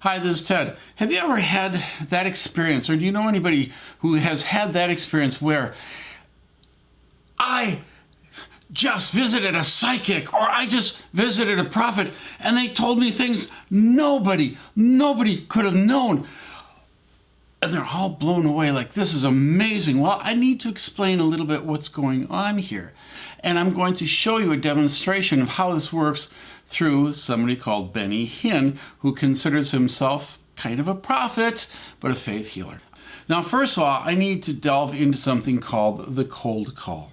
Hi, this is Ted. Have you ever had that experience, or do you know anybody who has had that experience where I just visited a psychic or I just visited a prophet and they told me things nobody could have known? And they're all blown away like, this is amazing. Well, I need to explain a little bit what's going on here. And I'm going to show you a demonstration of how this works through somebody called Hinn, who considers himself kind of a prophet, but a faith healer. Now, first of all, I need to delve into something called the cold call.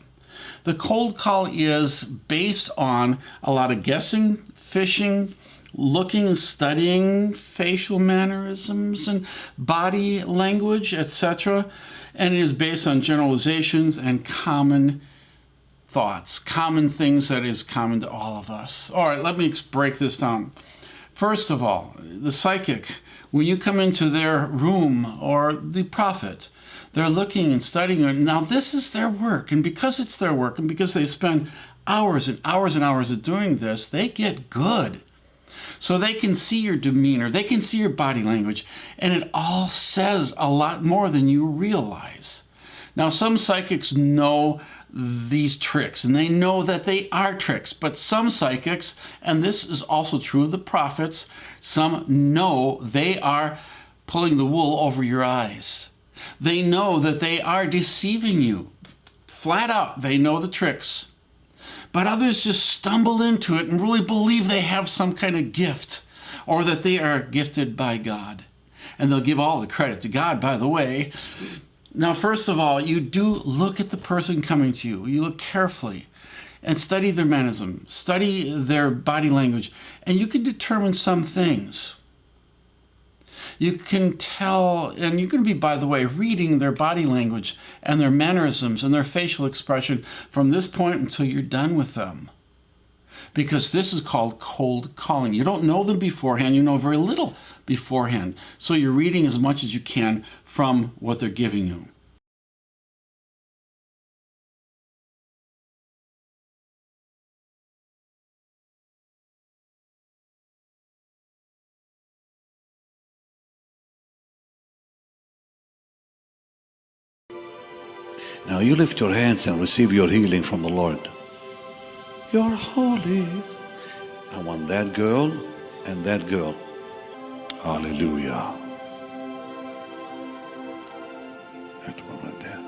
The cold call is based on a lot of guessing, fishing, looking and studying facial mannerisms and body language, etc. And it is based on generalizations and common thoughts, common things that is common to all of us. All right, let me break this down. First of all, the psychic, when you come into their room, or the prophet, they're looking and studying. Now, this is their work, and because it's their work, and because they spend hours and hours and hours of doing this, they get good. So they can see your demeanor, they can see your body language, and it all says a lot more than you realize. Now, some psychics know these tricks, and they know that they are tricks, but some psychics, and this is also true of the prophets, some know they are pulling the wool over your eyes. They know that they are deceiving you. Flat out, they know the tricks. But others just stumble into it and really believe they have some kind of gift, or that they are gifted by God. And they'll give all the credit to God, by the way. Now, first of all, you do look at the person coming to you. You look carefully and study their mannerism, study their body language, and you can determine some things. You can tell, and you're going to be, by the way, reading their body language and their mannerisms and their facial expression from this point until you're done with them. Because this is called cold calling. You don't know them beforehand. You know very little beforehand. So you're reading as much as you can from what they're giving you. Now you lift your hands and receive your healing from the Lord. You're holy. I want that girl and that girl. Hallelujah. That one right there.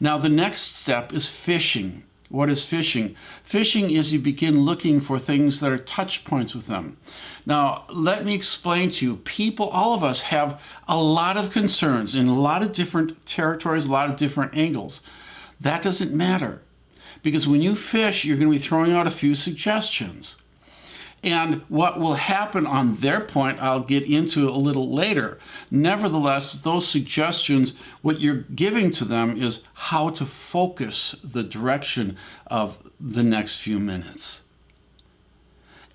Now the next step is fishing. What is fishing? Fishing is you begin looking for things that are touch points with them. Now, let me explain to you, people, all of us have a lot of concerns in a lot of different territories, a lot of different angles. That doesn't matter, because when you fish, you're going to be throwing out a few suggestions. And what will happen on their point, I'll get into a little later. Nevertheless, those suggestions, what you're giving to them is how to focus the direction of the next few minutes.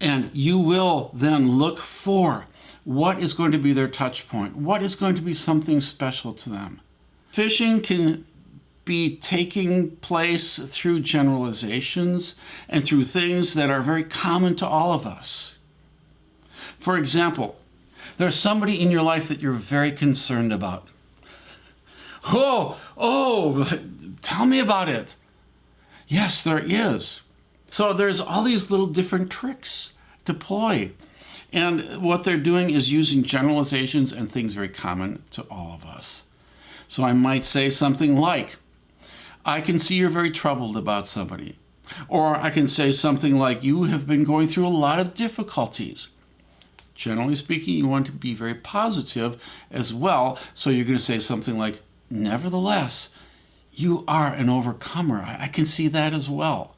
And you will then look for what is going to be their touch point, what is going to be something special to them. Fishing can be taking place through generalizations and through things that are very common to all of us. For example, there's somebody in your life that you're very concerned about. Oh, tell me about it. Yes, there is. So there's all these little different tricks to ploy. And what they're doing is using generalizations and things very common to all of us. So I might say something like, I can see you're very troubled about somebody. Or I can say something like, you have been going through a lot of difficulties. Generally speaking, you want to be very positive as well. So you're going to say something like, nevertheless, you are an overcomer. I can see that as well.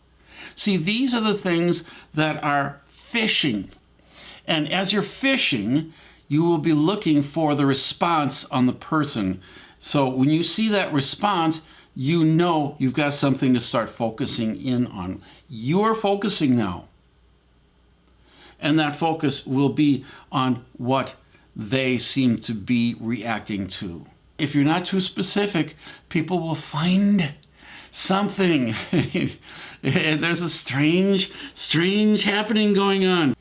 See, these are the things that are fishing. And as you're fishing, you will be looking for the response on the person. So when you see that response, you know you've got something to start focusing in on. You're focusing now. And that focus will be on what they seem to be reacting to. If you're not too specific, people will find something. There's a strange happening going on.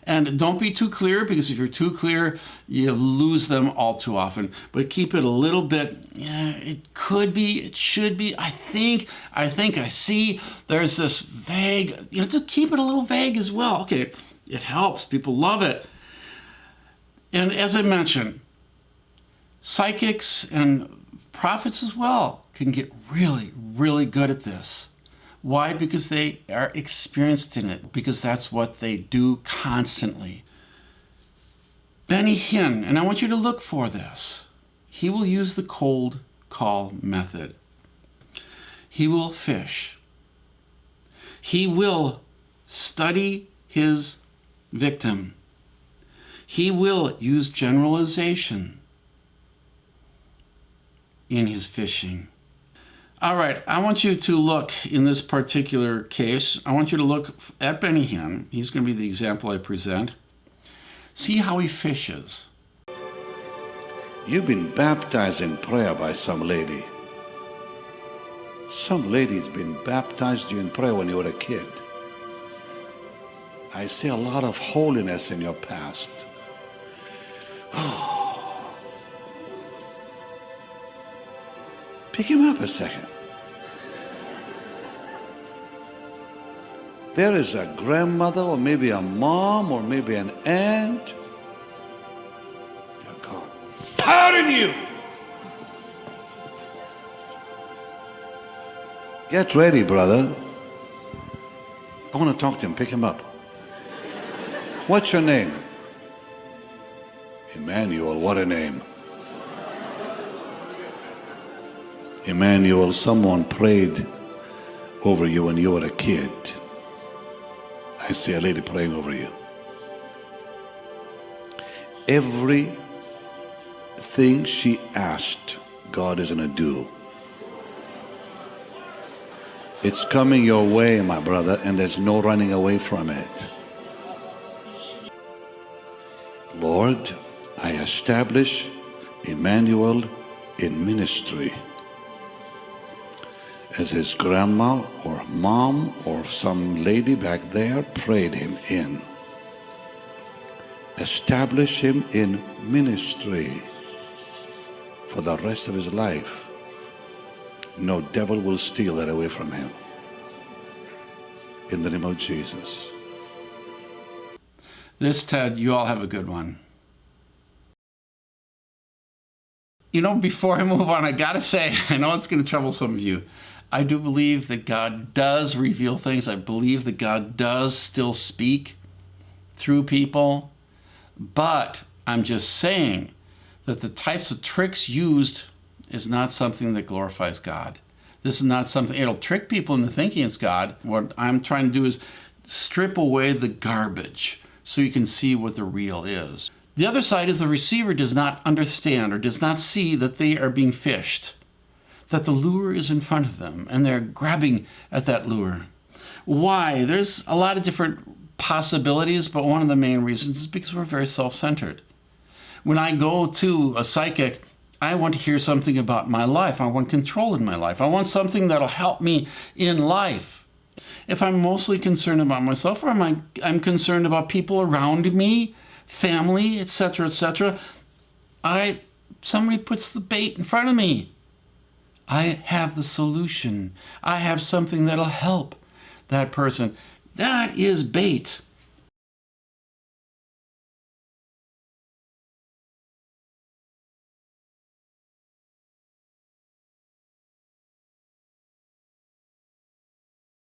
And don't be too clear, because if you're too clear, you lose them all too often. But keep it a little bit, yeah, it could be, it should be, I think, I see. There's this vague, to keep it a little vague as well. Okay, it helps. People love it. And as I mentioned, psychics and prophets as well can get really, really good at this. Why? Because they are experienced in it, because that's what they do constantly. Hinn, and I want you to look for this, he will use the cold call method. He will fish. He will study his victim. He will use generalization in his fishing. All right, I want you to look in this particular case. I want you to look at Hinn. He's going to be the example I present. See how he fishes. You've been baptized in prayer by some lady. Some lady's been baptized in prayer when you were a kid. I see a lot of holiness in your past. Pick him up a second. There is a grandmother, or maybe a mom, or maybe an aunt. Dear God, pardon you. Get ready, brother. I want to talk to him. Pick him up. What's your name? Emmanuel, what a name. Emmanuel, someone prayed over you when you were a kid. I see a lady praying over you. Everything she asked, God is going to do. It's coming your way, my brother, and there's no running away from it. Lord, I establish Emmanuel in ministry. As his grandma or mom or some lady back there prayed him in. Establish him in ministry for the rest of his life. No devil will steal that away from him. In the name of Jesus. Ted, you all have a good one. Before I move on, I gotta say, I know it's gonna trouble some of you. I do believe that God does reveal things. I believe that God does still speak through people. But I'm just saying that the types of tricks used is not something that glorifies God. This is not something, it'll trick people into thinking it's God. What I'm trying to do is strip away the garbage so you can see what the real is. The other side is the receiver does not understand or does not see that they are being fished, that the lure is in front of them and they're grabbing at that lure. Why? There's a lot of different possibilities, but one of the main reasons is because we're very self-centered. When I go to a psychic, I want to hear something about my life. I want control in my life. I want something that'll help me in life. If I'm mostly concerned about myself, or I'm concerned about people around me, family, etc., somebody puts the bait in front of me. I have the solution. I have something that'll help that person. That is bait.